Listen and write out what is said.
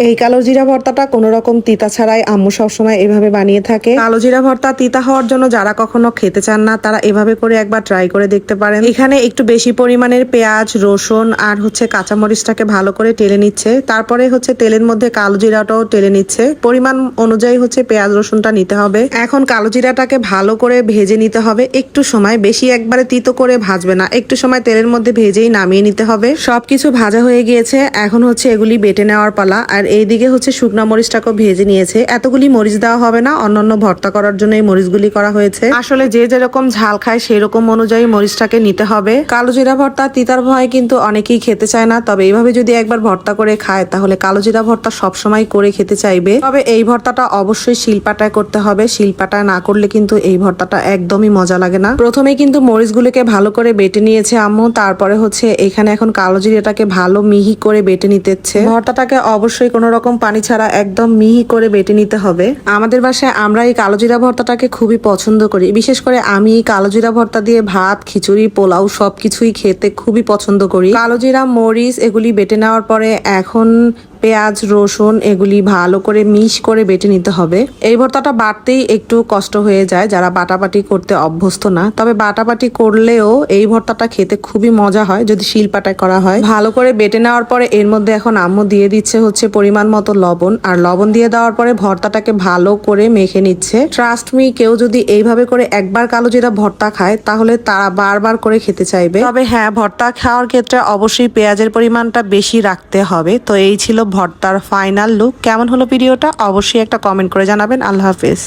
এই কালো জিরা ভর্তাটা কোনো রকম তিতা ছাড়াই আম্মু সবসময় এভাবে বানিয়ে থাকে। কালো জিরা ভর্তা তিতা হওয়ার জন্য যারা কখনো খেতে চান না তারা এভাবে করে একবার ট্রাই করে দেখতে পারেন। এখানে একটু বেশি পরিমাণের পেঁয়াজ, রসুন আর কাঁচামরিচটাকে ভালো করে টেলে নিচ্ছে। তারপরে তেলের মধ্যে কালো জিরাটাও টেলে নিচ্ছে। পরিমাণ অনুযায়ী পেঁয়াজ রসুনটা নিতে হবে। এখন কালো জিরাটাকে ভালো করে ভেজে নিতে হবে একটু সময়, বেশি একবারে তিতো করে ভাজবে না, একটু সময় তেলের মধ্যে ভেজেই নামিয়ে নিতে হবে। সবকিছু ভাজা হয়ে গিয়েছে, এখন এগুলি বেটে নেওয়ার পালা। আর এইদিকে শুকনা মরিচটাকেও ভেজে নিয়েছে। এতগুলি মরিচ দেওয়া হবে না, অন্যান্য ভর্তা করার জন্য এই মরিচগুলি করা হয়েছে। আসলে যে যেরকম ঝাল খায় সেই রকম অনুযায়ী মরিচটাকে নিতে হবে। কালো জিরা ভর্তা তিতার ভয় কিন্তু অনেকেই খেতে চায় না, তবে এইভাবে যদি একবার ভর্তা করে খায় তাহলে কালো জিরা ভর্তা সবসময় করে খেতে চাইবে। তবে এই ভর্তাটা অবশ্যই শিলপাটায় করতে হবে, শিলপাটায় না করলে কিন্তু এই ভর্তাটা একদমই মজা লাগে না। প্রথমে কিন্তু মরিচগুলোকে ভালো করে বেটে নিয়েছে আম্মু, তারপরে এখানে এখন কালো জিরাটাকে ভালো মিহি করে বেটে নিতেছে। ভর্তাটাকে অবশ্যই কোনো রকম পানি ছাড়া একদম মিহি করে বেটে নিতে হবে। আমাদের বাসায় আমরা এই কালো জিরা ভর্তাটাকে খুবই পছন্দ করি। বিশেষ করে আমি এই কালো জিরা ভর্তা দিয়ে ভাত, খিচুড়ি, পোলাও সবকিছুই খেতে খুবই পছন্দ করি। কালো জিরা, মরিচ এগুলি বেটে নেওয়ার পরে এখন পেঁয়াজ, রসুন এগুলি ভালো করে মিশ করে বেটে নিতে হবে। এই ভর্তাটা বাটতেই একটু কষ্ট হয়ে যায় যারা বাটাবাটি করতে অভ্যস্ত না, তবে বাটাবাটি করলেও এই ভর্তাটা খেতে খুবই মজা হয় যদি শিলপাটায় করা হয়। ভালো করে বেটে নেওয়ার পরে এর মধ্যে এখন আম্মু দিয়ে দিচ্ছে পরিমাণ মতো লবণ, আর লবণ দিয়ে দেওয়ার পরে ভর্তাটাকে ভালো করে মেখে নিচ্ছে। ট্রাস্ট মি, কেউ যদি এইভাবে করে একবার কালো জিরা ভর্তা খায় তাহলে তারা বারবার করে খেতে চাইবে। তবে হ্যাঁ, ভর্তা খাওয়ার ক্ষেত্রে অবশ্যই পেঁয়াজের পরিমাণটা বেশি রাখতে হবে। তো এই ছিল ভর্তার ফাইনাল লুক। কেমন হলো ভিডিওটা অবশ্যই একটা কমেন্ট করে জানাবেন। আল্লাহ হাফেজ।